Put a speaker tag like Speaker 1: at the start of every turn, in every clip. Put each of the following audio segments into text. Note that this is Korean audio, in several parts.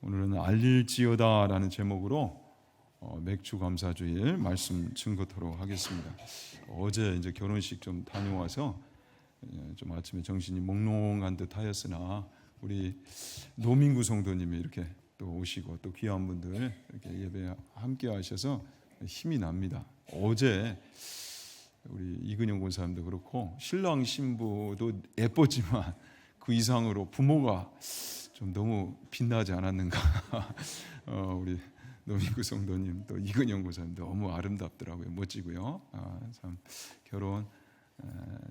Speaker 1: 오늘은 알릴지어다라는 제목으로 맥주 감사주일 말씀 증거토록 하겠습니다. 어제 이제 결혼식 좀 다녀와서 좀 아침에 정신이 몽롱한 듯 하였으나 우리 노민구 성도님이 이렇게 또 오시고 또 귀한 분들 이렇게 예배 함께 하셔서 힘이 납니다. 어제 우리 이근영 권사님도 그렇고 신랑 신부도 예뻤지만 그 이상으로 부모가 좀 너무 빛나지 않았는가. 우리 노민구 성도님 또 이근영 권사님 너무 아름답더라고요. 멋지고요. 참 결혼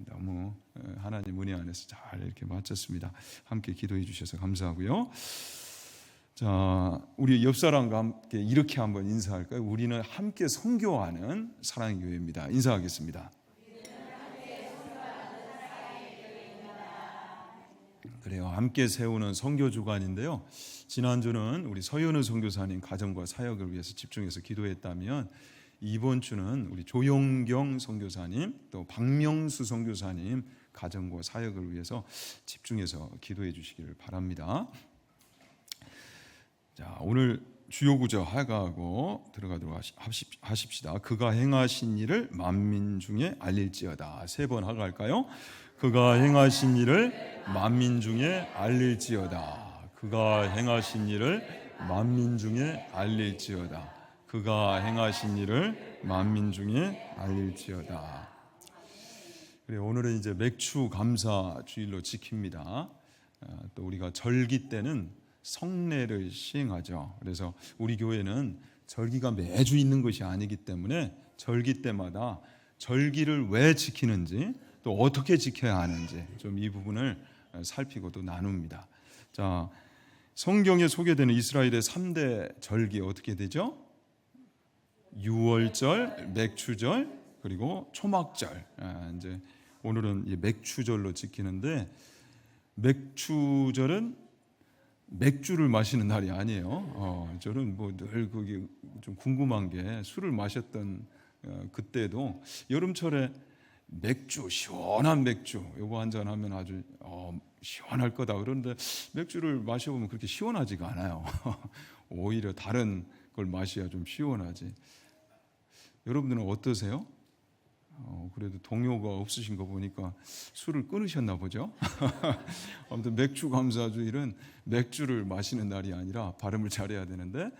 Speaker 1: 너무 하나님 은혜 안에서 잘 이렇게 마쳤습니다. 함께 기도해 주셔서 감사하고요. 자, 우리 옆 사람과 함께 이렇게 한번 인사할까요? 우리는 함께 선교하는 사랑의 교회입니다. 인사하겠습니다. 그래요. 함께 세우는 선교 주간인데요. 지난주는 우리 서현우 선교사님 가정과 사역을 위해서 집중해서 기도했다면 이번 주는 우리 조용경 선교사님 또 박명수 선교사님 가정과 사역을 위해서 집중해서 기도해 주시기를 바랍니다. 자, 오늘 주요 구절 하가하고 들어가도록 하십시다. 그가 행하신 일을 만민 중에 알릴지어다. 세 번 하가할까요? 그가 행하신 일을 만민 중에 알릴지어다. 그가 행하신 일을 만민 중에 알릴지어다. 그가 행하신 일을 만민 중에 알릴지어다. 그래, 오늘은 이제 맥주 감사 주일로 지킵니다. 또 우리가 절기 때는 성례를 시행하죠. 그래서 우리 교회는 절기가 매주 있는 것이 아니기 때문에 절기 때마다 절기를 왜 지키는지 또 어떻게 지켜야 하는지 좀 이 부분을 살피고 또 나눕니다. 자, 성경에 소개되는 이스라엘의 3대 절기 어떻게 되죠? 유월절, 맥추절, 그리고 초막절. 이제 오늘은 이 맥추절로 지키는데 맥추절은 맥주를 마시는 날이 아니에요. 저는 뭐 늘 그게 좀 궁금한 게 술을 마셨던 그때도 여름철에 맥주, 시원한 맥주 요거 한잔 하면 아주 시원할 거다. 그런데 맥주를 마셔보면 그렇게 시원하지가 않아요. 오히려 다른 걸 마셔야 좀 시원하지. 여러분들은 어떠세요? 그래도 동요가 없으신 거 보니까 술을 끊으셨나 보죠. 아무튼 맥주 감사주일은 맥주를 마시는 날이 아니라 발음을 잘해야 되는데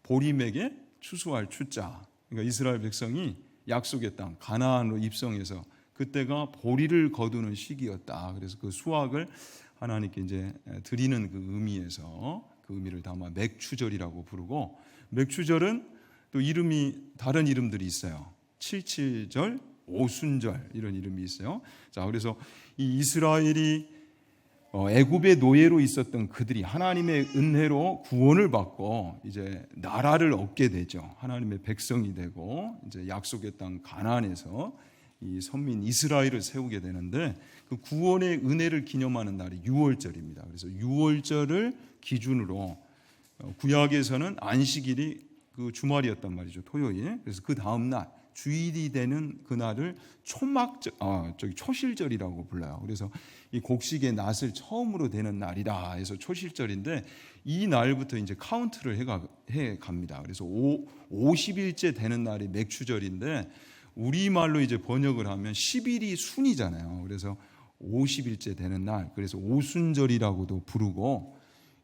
Speaker 1: 보리맥에 추수할 추자. 그러니까 이스라엘 백성이 약속의 땅 가나안으로 입성해서 그때가 보리를 거두는 시기였다. 그래서 그 수확을 하나님께 이제 드리는 그 의미에서 그 의미를 담아 맥추절이라고 부르고, 맥추절은 또 이름이 다른 이름들이 있어요. 칠칠절, 오순절 이런 이름이 있어요. 자, 그래서 이 이스라엘이 애굽의 노예로 있었던 그들이 하나님의 은혜로 구원을 받고 이제 나라를 얻게 되죠. 하나님의 백성이 되고 이제 약속의 땅 가나안에서 이 선민 이스라엘을 세우게 되는데 그 구원의 은혜를 기념하는 날이 유월절입니다. 그래서 유월절을 기준으로 구약에서는 안식일이 그 주말이었단 말이죠. 토요일. 그래서 그 다음 날 주일이 되는 그날을 초실절이라고 불러요. 그래서 이 곡식의 낫을 처음으로 되는 날이라 해서 초실절인데 이 날부터 이제 카운트를 해 갑니다. 그래서 50일째 되는 날이 맥추절인데 우리말로 이제 번역을 하면 10일이 순이잖아요. 그래서 50일째 되는 날, 그래서 오순절이라고도 부르고,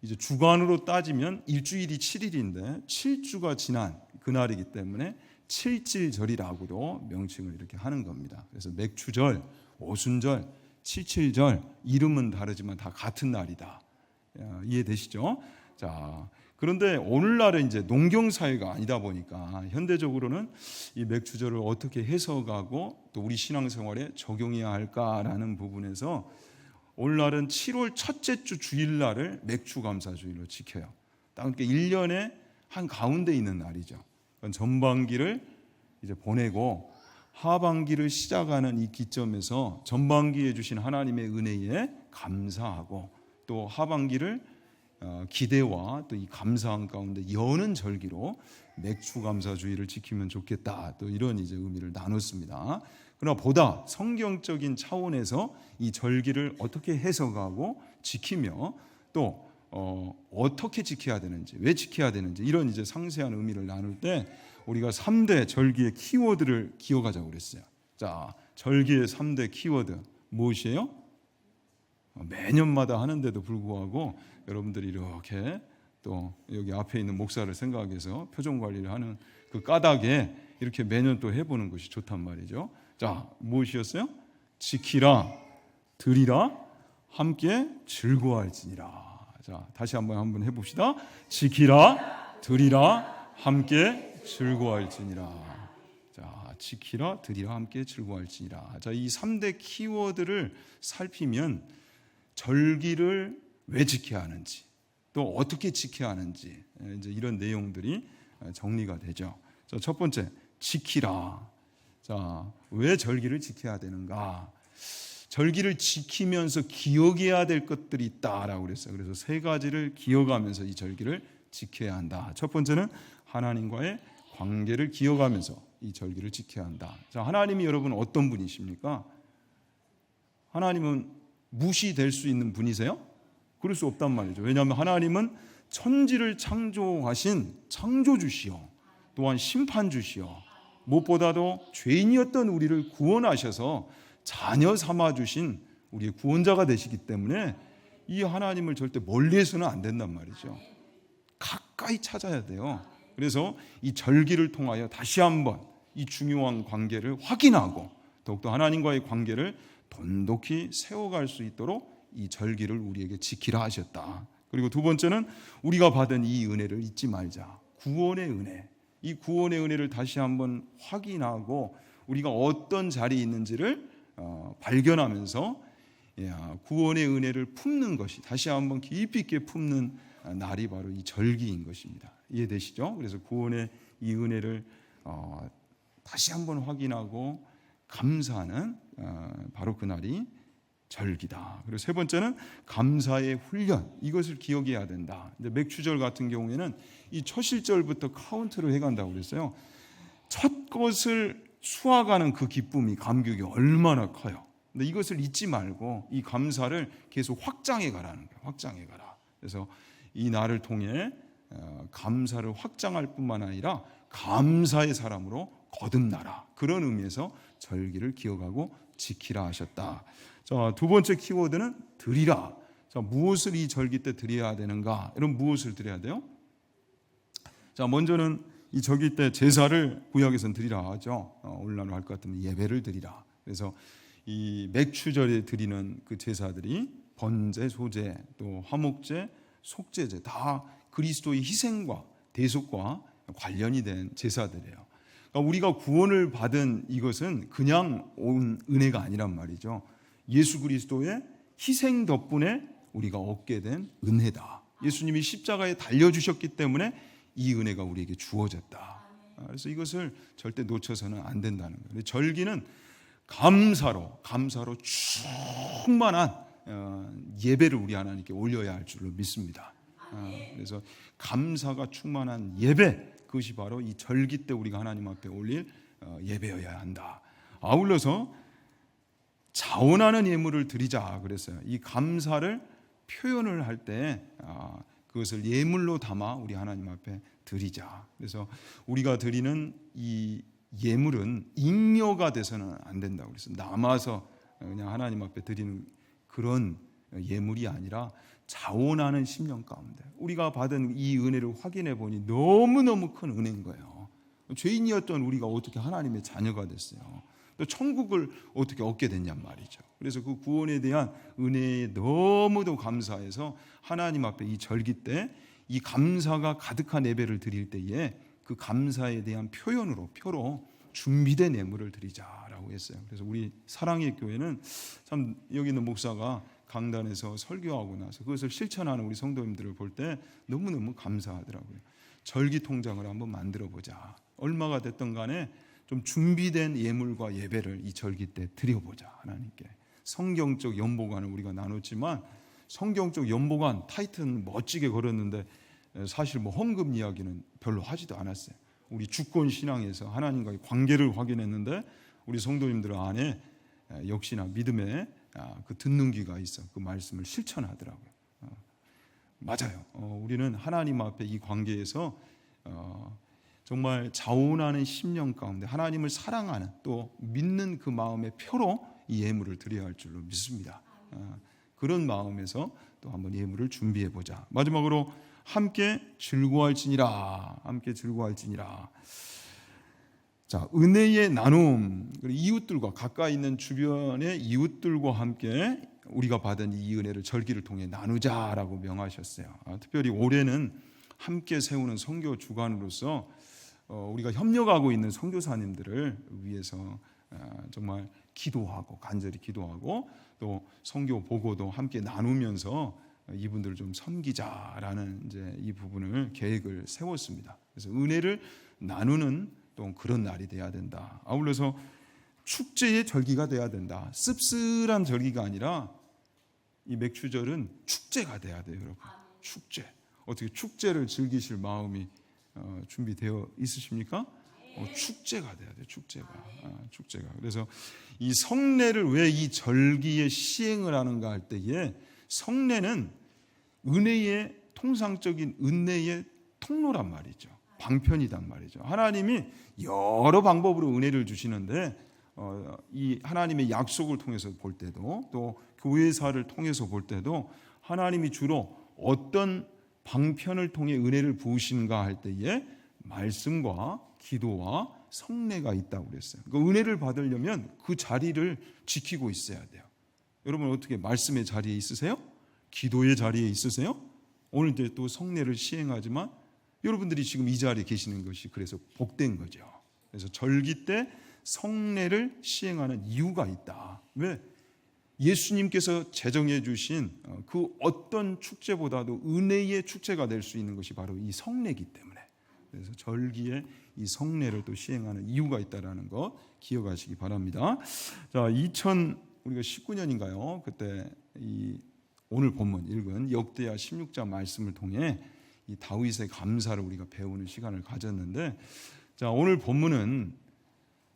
Speaker 1: 이제 주간으로 따지면 일주일이 7일인데 7주가 지난 그날이기 때문에 칠칠절이라고도 명칭을 이렇게 하는 겁니다. 그래서 맥추절, 오순절, 칠칠절 이름은 다르지만 다 같은 날이다. 이해되시죠? 자, 그런데 오늘날은 이제 농경 사회가 아니다 보니까 현대적으로는 이 맥추절을 어떻게 해석하고 또 우리 신앙생활에 적용해야 할까라는 부분에서 오늘날은 7월 첫째 주 주일날을 맥주 감사 주일로 지켜요. 그러니까 1년에 한 가운데 있는 날이죠. 전반기를 이제 보내고 하반기를 시작하는 이 기점에서 전반기에 주신 하나님의 은혜에 감사하고 또 하반기를 기대와 또 이 감사한 가운데 여는 절기로 맥주 감사 주일을 지키면 좋겠다. 또 이런 이제 의미를 나눴습니다. 그러나 보다 성경적인 차원에서 이 절기를 어떻게 해석하고 지키며 또 어떻게 지켜야 되는지, 왜 지켜야 되는지 이런 이제 상세한 의미를 나눌 때 우리가 3대 절기의 키워드를 기억하자고 그랬어요. 자, 절기의 3대 키워드 무엇이에요? 매년마다 하는데도 불구하고 여러분들이 이렇게 또 여기 앞에 있는 목사를 생각해서 표정 관리를 하는 그 까닭에 이렇게 매년 또 해보는 것이 좋단 말이죠. 자, 무엇이었어요? 지키라, 드리라, 함께 즐거워할지니라. 자, 다시 한번 해봅시다. 지키라, 드리라, 함께 즐거워할지니라. 자, 지키라, 드리라, 함께 즐거워할지니라. 자, 이 3대 키워드를 살피면 절기를 왜 지켜야 하는지, 또 어떻게 지켜야 하는지 이제 이런 내용들이 정리가 되죠. 자, 첫 번째, 지키라. 자, 왜 절기를 지켜야 되는가? 절기를 지키면서 기억해야 될 것들이 있다라고 그랬어요. 그래서 세 가지를 기억하면서 이 절기를 지켜야 한다. 첫 번째는 하나님과의 관계를 기억하면서 이 절기를 지켜야 한다. 자, 하나님이 여러분 어떤 분이십니까? 하나님은 무시될 수 있는 분이세요? 그럴 수 없단 말이죠. 왜냐하면 하나님은 천지를 창조하신 창조주시요, 또한 심판주시요, 무엇보다도 죄인이었던 우리를 구원하셔서 자녀 삼아주신 우리의 구원자가 되시기 때문에 이 하나님을 절대 멀리해서는 안 된단 말이죠. 가까이 찾아야 돼요. 그래서 이 절기를 통하여 다시 한번 이 중요한 관계를 확인하고 더욱더 하나님과의 관계를 돈독히 세워갈 수 있도록 이 절기를 우리에게 지키라 하셨다. 그리고 두 번째는 우리가 받은 이 은혜를 잊지 말자. 구원의 은혜. 이 구원의 은혜를 다시 한번 확인하고 우리가 어떤 자리에 있는지를 발견하면서 구원의 은혜를 품는 것이 다시 한번 깊이 있게 품는 날이 바로 이 절기인 것입니다. 이해되시죠? 그래서 구원의 이 은혜를 다시 한번 확인하고 감사하는 바로 그날이 절기다. 그리고 세 번째는 감사의 훈련, 이것을 기억해야 된다. 근데 맥추절 같은 경우에는 이 첫 실절부터 카운트를 해간다고 그랬어요. 첫 것을 수확하는 그 기쁨이, 감격이 얼마나 커요. 근데 이것을 잊지 말고 이 감사를 계속 확장해 가라는 거예요. 확장해 가라. 그래서 이 날을 통해 감사를 확장할 뿐만 아니라 감사의 사람으로 거듭나라. 그런 의미에서 절기를 기억하고 지키라 하셨다. 자, 두 번째 키워드는 드리라. 자, 무엇을 이 절기 때 드려야 되는가? 여러분 무엇을 드려야 돼요? 자, 먼저는 이 절기 때 제사를 구약에서는 드리라 하죠. 오늘날로 할 것 같으면 예배를 드리라. 그래서 이 맥추절에 드리는 그 제사들이 번제, 소제, 또 화목제, 속제제 다 그리스도의 희생과 대속과 관련이 된 제사들이에요. 그러니까 우리가 구원을 받은 이것은 그냥 온 은혜가 아니란 말이죠. 예수 그리스도의 희생 덕분에 우리가 얻게 된 은혜다. 예수님이 십자가에 달려주셨기 때문에 이 은혜가 우리에게 주어졌다. 그래서 이것을 절대 놓쳐서는 안 된다는 거예요. 절기는 감사로 충만한 예배를 우리 하나님께 올려야 할 줄로 믿습니다. 그래서 감사가 충만한 예배, 그것이 바로 이 절기 때 우리가 하나님 앞에 올릴 예배여야 한다. 아울러서 자원하는 예물을 드리자 그랬어요. 이 감사를 표현을 할 때 그것을 예물로 담아 우리 하나님 앞에 드리자. 그래서 우리가 드리는 이 예물은 잉여가 돼서는 안 된다고 그랬어요. 남아서 그냥 하나님 앞에 드리는 그런 예물이 아니라 자원하는 심령 가운데 우리가 받은 이 은혜를 확인해 보니 너무너무 큰 은혜인 거예요. 죄인이었던 우리가 어떻게 하나님의 자녀가 됐어요. 또 천국을 어떻게 얻게 됐냔 말이죠. 그래서 그 구원에 대한 은혜에 너무도 감사해서 하나님 앞에 이 절기 때 이 감사가 가득한 예배를 드릴 때에 그 감사에 대한 표로 준비된 예물을 드리자라고 했어요. 그래서 우리 사랑의 교회는 참 여기 있는 목사가 강단에서 설교하고 나서 그것을 실천하는 우리 성도님들을 볼 때 너무너무 감사하더라고요. 절기 통장을 한번 만들어 보자. 얼마가 됐든 간에 좀 준비된 예물과 예배를 이 절기 때 드려보자. 하나님께. 성경적 연보관을 우리가 나눴지만 성경적 연보관 타이틀은 멋지게 걸었는데 사실 뭐 헌금 이야기는 별로 하지도 않았어요. 우리 주권 신앙에서 하나님과의 관계를 확인했는데 우리 성도님들 안에 역시나 믿음의 그 듣는 귀가 있어 그 말씀을 실천하더라고요. 맞아요. 우리는 하나님 앞에 이 관계에서 정말 자원하는 심령 가운데 하나님을 사랑하는 또 믿는 그 마음의 표로 이 예물을 드려야 할 줄로 믿습니다. 그런 마음에서 또 한번 예물을 준비해 보자. 마지막으로 함께 즐거워할지니라. 함께 즐거워할지니라. 자, 은혜의 나눔. 이웃들과 가까이 있는 주변의 이웃들과 함께 우리가 받은 이 은혜를 절기를 통해 나누자라고 명하셨어요. 특별히 올해는 함께 세우는 선교 주간으로서 우리가 협력하고 있는 선교사님들을 위해서 정말 기도하고 간절히 기도하고 또 선교 보고도 함께 나누면서 이분들을 좀 섬기자라는 이제 이 부분을 계획을 세웠습니다. 그래서 은혜를 나누는 또 그런 날이 돼야 된다. 아울러서 축제의 절기가 돼야 된다. 씁쓸한 절기가 아니라 이 맥주절은 축제가 돼야 돼요, 여러분. 축제. 어떻게 축제를 즐기실 마음이 준비되어 있으십니까? 축제가 돼야 돼요. 축제가. 그래서 이 성례를 왜 이 절기에 시행을 하는가 할 때에 성례는 은혜의 통상적인 은혜의 통로란 말이죠. 방편이란 말이죠. 하나님이 여러 방법으로 은혜를 주시는데 이 하나님의 약속을 통해서 볼 때도 또 교회사를 통해서 볼 때도 하나님이 주로 어떤 방편을 통해 은혜를 부으신가 할 때에 말씀과 기도와 성례가 있다고 그랬어요. 그러니까 은혜를 받으려면 그 자리를 지키고 있어야 돼요. 여러분 어떻게 말씀의 자리에 있으세요? 기도의 자리에 있으세요? 오늘 이제 또 성례를 시행하지만 여러분들이 지금 이 자리에 계시는 것이 그래서 복된 거죠. 그래서 절기 때 성례를 시행하는 이유가 있다. 왜? 예수님께서 제정해 주신 그 어떤 축제보다도 은혜의 축제가 될 수 있는 것이 바로 이 성례이기 때문에 그래서 절기에 이 성례를 또 시행하는 이유가 있다라는 거 기억하시기 바랍니다. 자, 우리가 19년인가요? 그때 이 오늘 본문 읽은 역대하 16장 말씀을 통해 이 다윗의 감사를 우리가 배우는 시간을 가졌는데, 자, 오늘 본문은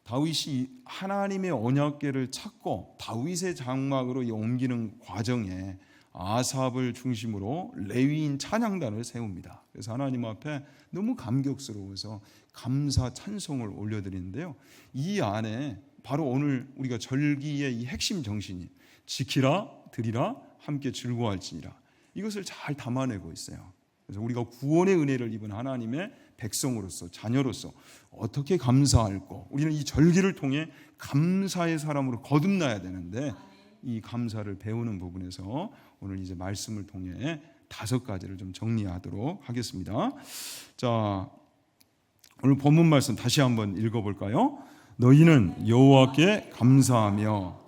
Speaker 1: 다윗이 하나님의 언약궤를 찾고 다윗의 장막으로 옮기는 과정에 아삽을 중심으로 레위인 찬양단을 세웁니다. 그래서 하나님 앞에 너무 감격스러워서 감사 찬송을 올려드리는데요. 이 안에 바로 오늘 우리가 절기의 이 핵심 정신이 지키라, 드리라, 함께 즐거워할지니라 이것을 잘 담아내고 있어요. 그래서 우리가 구원의 은혜를 입은 하나님의 백성으로서 자녀로서 어떻게 감사할까? 우리는 이 절기를 통해 감사의 사람으로 거듭나야 되는데 이 감사를 배우는 부분에서 오늘 이제 말씀을 통해 5가지를 좀 정리하도록 하겠습니다. 자, 오늘 본문 말씀 다시 한번 읽어볼까요? 너희는 여호와께 감사하며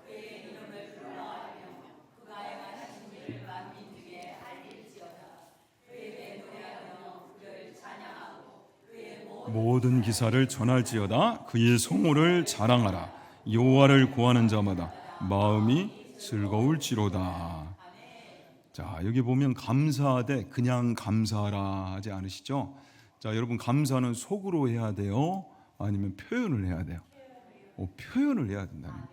Speaker 1: 모든 기사를 전할지어다. 그의 성호를 자랑하라. 여호와를 구하는 자마다 마음이 즐거울지로다. 자, 여기 보면 감사하되 그냥 감사하라 하지 않으시죠? 자, 여러분 감사는 속으로 해야 돼요? 아니면 표현을 해야 돼요? 표현을 해야 된다는 거예요.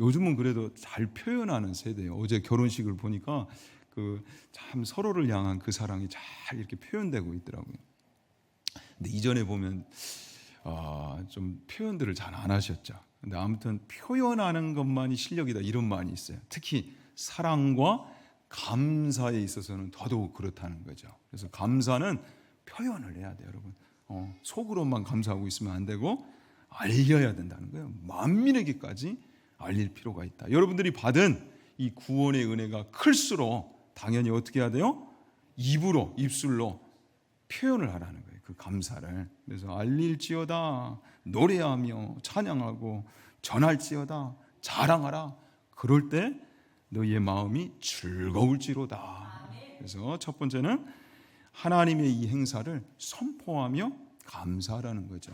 Speaker 1: 요즘은 그래도 잘 표현하는 세대예요. 어제 결혼식을 보니까 그 참 서로를 향한 그 사랑이 잘 이렇게 표현되고 있더라고요. 근데 이전에 보면 좀 표현들을 잘 안 하셨죠. 근데 아무튼 표현하는 것만이 실력이다 이런 말이 있어요. 특히 사랑과 감사에 있어서는 더더욱 그렇다는 거죠. 그래서 감사는 표현을 해야 돼요, 여러분. 속으로만 감사하고 있으면 안 되고 알려야 된다는 거예요. 만민에게까지 알릴 필요가 있다. 여러분들이 받은 이 구원의 은혜가 클수록 당연히 어떻게 해야 돼요? 입술로 표현을 하라는 거예요. 그 감사를. 그래서 알릴지어다, 노래하며 찬양하고 전할지어다, 자랑하라. 그럴 때 너희의 마음이 즐거울지로다. 그래서 첫 번째는 하나님의 이 행사를 선포하며 감사하라는 거죠.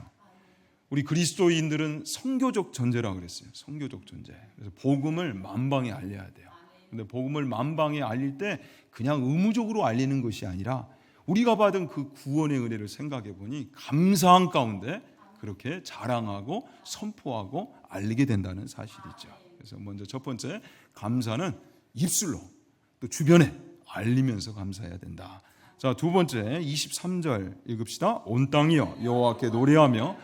Speaker 1: 우리 그리스도인들은 선교적 전제라고 그랬어요. 선교적 전제. 그래서 복음을 만방에 알려야 돼요. 근데 복음을 만방에 알릴 때 그냥 의무적으로 알리는 것이 아니라 우리가 받은 그 구원의 은혜를 생각해 보니 감사한 가운데 그렇게 자랑하고 선포하고 알리게 된다는 사실이죠. 그래서 먼저 첫 번째 감사는 입술로 또 주변에 알리면서 감사해야 된다. 자, 두 번째 23절 읽읍시다. 온 땅이여 여호와께 노래하며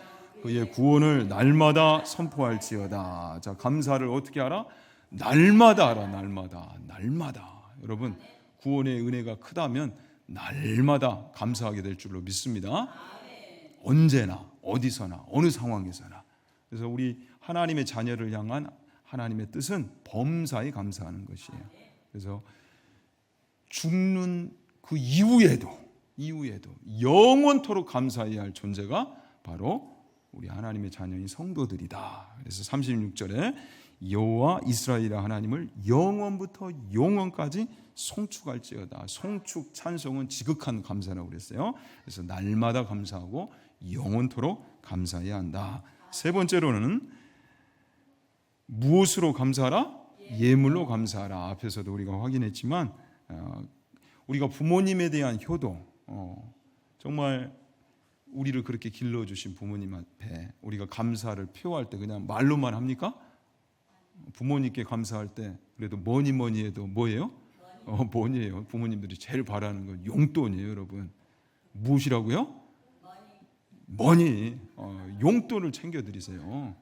Speaker 1: 그의 구원을 날마다 선포할지어다. 자, 감사를 어떻게 하라? 날마다 하라. 날마다. 여러분, 구원의 은혜가 크다면 날마다 감사하게 될 줄로 믿습니다. 언제나 어디서나 어느 상황에서나. 그래서 우리 하나님의 자녀를 향한 하나님의 뜻은 범사에 감사하는 것이에요. 그래서 죽는 그 이후에도 영원토록 감사해야 할 존재가 바로 우리 하나님의 자녀인 성도들이다. 그래서 36절에 여호와 이스라엘의 하나님을 영원부터 영원까지 송축할지어다. 송축 찬송은 지극한 감사라고 그랬어요. 그래서 날마다 감사하고 영원토록 감사해야 한다. 세 번째로는 무엇으로 감사하라? 예물로 감사하라. 앞에서도 우리가 확인했지만 우리가 부모님에 대한 효도, 정말 우리를 그렇게 길러주신 부모님 앞에 우리가 감사를 표할 때 그냥 말로만 합니까? 부모님께 감사할 때 그래도 뭐니 해도 뭐예요? 뭐니에요? 부모님들이 제일 바라는 건 용돈이에요, 여러분. 무엇이라고요? 머니. 용돈을 챙겨드리세요.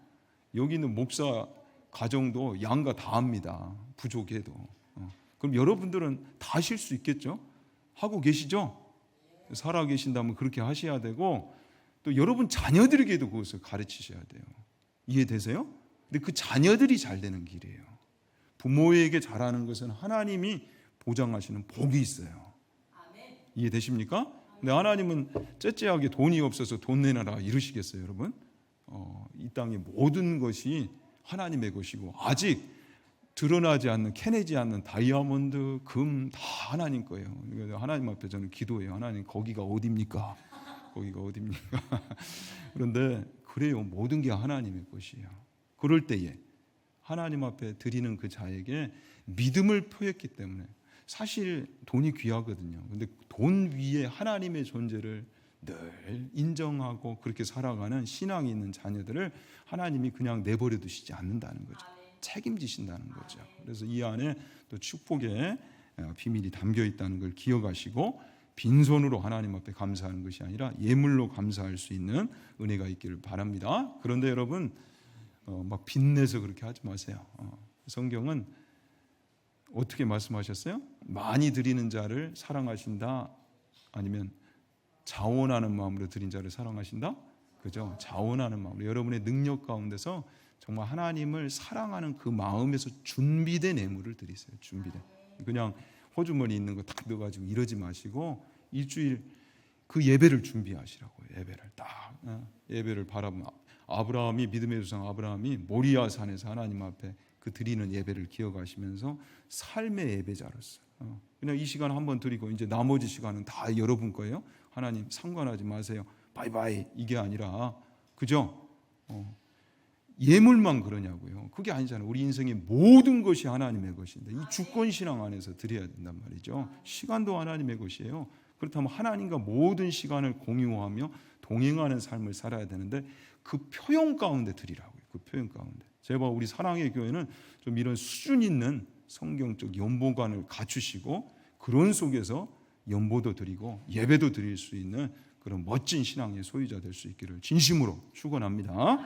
Speaker 1: 여기 있는 목사 가정도 양가 다 합니다. 부족해도. 그럼 여러분들은 다 하실 수 있겠죠? 하고 계시죠? 살아 계신다면 그렇게 하셔야 되고, 또 여러분 자녀들에게도 그것을 가르치셔야 돼요. 이해되세요? 근데 그 자녀들이 잘 되는 길이에요. 부모에게 잘하는 것은 하나님이 보장하시는 복이 있어요. 이해되십니까? 근데 하나님은 째째하게 돈이 없어서 돈 내놔라 이러시겠어요, 여러분? 이 땅의 모든 것이 하나님의 것이고, 아직 드러나지 않는, 캐내지 않는 다이아몬드, 금 다 하나님 거예요. 하나님 앞에 저는 기도해요. 하나님, 거기가 어디입니까? 거기가 어디입니까? 그런데 그래요. 모든 게 하나님의 것이에요. 그럴 때에 하나님 앞에 드리는 그 자에게 믿음을 표했기 때문에, 사실 돈이 귀하거든요. 근데 돈 위에 하나님의 존재를 늘 인정하고 그렇게 살아가는 신앙이 있는 자녀들을 하나님이 그냥 내버려 두시지 않는다는 거죠. 책임지신다는 거죠. 그래서 이 안에 또 축복의 비밀이 담겨 있다는 걸 기억하시고, 빈손으로 하나님 앞에 감사하는 것이 아니라 예물로 감사할 수 있는 은혜가 있기를 바랍니다. 그런데 여러분, 막 빚내서 그렇게 하지 마세요. 성경은 어떻게 말씀하셨어요? 많이 드리는 자를 사랑하신다, 아니면 자원하는 마음으로 드린 자를 사랑하신다? 그죠? 자원하는 마음으로, 여러분의 능력 가운데서 정말 하나님을 사랑하는 그 마음에서 준비된 예물을 드리세요. 준비된. 그냥 호주머니 있는 거 딱 넣어가지고 이러지 마시고, 일주일 그 예배를 준비하시라고요. 예배를 딱, 예배를 바라보면, 아브라함이, 믿음의 조상 아브라함이 모리아 산에서 하나님 앞에 그 드리는 예배를 기억하시면서 삶의 예배자로서, 그냥 이 시간 한번 드리고 이제 나머지 시간은 다 여러분 거예요. 하나님 상관하지 마세요. 바이바이, 이게 아니라, 그죠? 예물만 그러냐고요. 그게 아니잖아요. 우리 인생의 모든 것이 하나님의 것인데, 이 주권신앙 안에서 드려야 된단 말이죠. 시간도 하나님의 것이에요. 그렇다면 하나님과 모든 시간을 공유하며 동행하는 삶을 살아야 되는데, 그 표현 가운데 드리라고요. 그 표현 가운데. 제발 우리 사랑의 교회는 좀 이런 수준 있는 성경적 연보관을 갖추시고, 그런 속에서 연보도 드리고 예배도 드릴 수 있는 그런 멋진 신앙의 소유자 될 수 있기를 진심으로 축원합니다.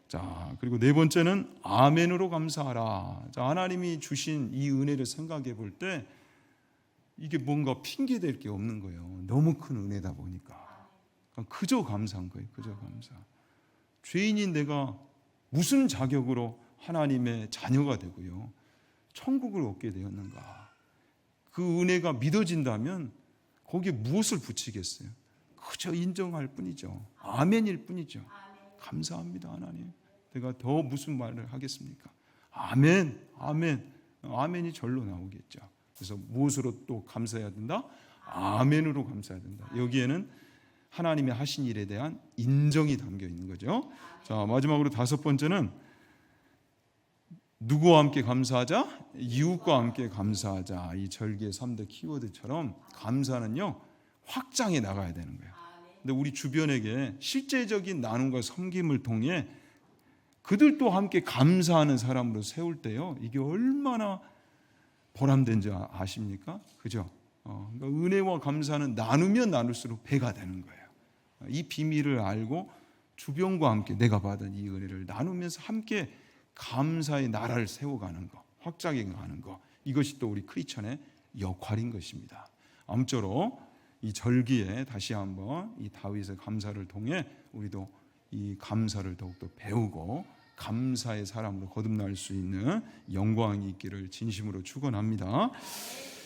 Speaker 1: 자, 그리고 네 번째는 아멘으로 감사하라. 자, 하나님이 주신 이 은혜를 생각해 볼 때 이게 뭔가 핑계 댈 게 없는 거예요. 너무 큰 은혜다 보니까 그저 감사한 거예요. 그저 감사. 죄인인 내가 무슨 자격으로 하나님의 자녀가 되고요, 천국을 얻게 되었는가. 그 은혜가 믿어진다면 거기에 무엇을 붙이겠어요? 그저 인정할 뿐이죠. 아멘일 뿐이죠. 감사합니다, 하나님. 내가 더 무슨 말을 하겠습니까? 아멘, 아멘. 아멘이 절로 나오겠죠. 그래서 무엇으로 또 감사해야 된다? 아멘으로 감사해야 된다. 여기에는 하나님의 하신 일에 대한 인정이 담겨 있는 거죠. 자, 마지막으로 다섯 번째는 누구와 함께 감사하자? 이웃과 함께 감사하자. 이 절기의 3대 키워드처럼 감사는요, 확장해 나가야 되는 거예요. 근데 우리 주변에게 실제적인 나눔과 섬김을 통해 그들도 함께 감사하는 사람으로 세울 때요, 이게 얼마나 보람된 줄 아십니까? 그죠? 그러니까 은혜와 감사는 나누면 나눌수록 배가 되는 거예요. 이 비밀을 알고 주변과 함께 내가 받은 이 은혜를 나누면서 함께 감사의 나라를 세워가는 거, 확장해 가는 거, 이것이 또 우리 크리스천의 역할인 것입니다. 아무쪼록 이 절기에 다시 한번 이 다윗의 감사를 통해 우리도 이 감사를 더욱더 배우고 감사의 사람으로 거듭날 수 있는 영광이 있기를 진심으로 축원합니다.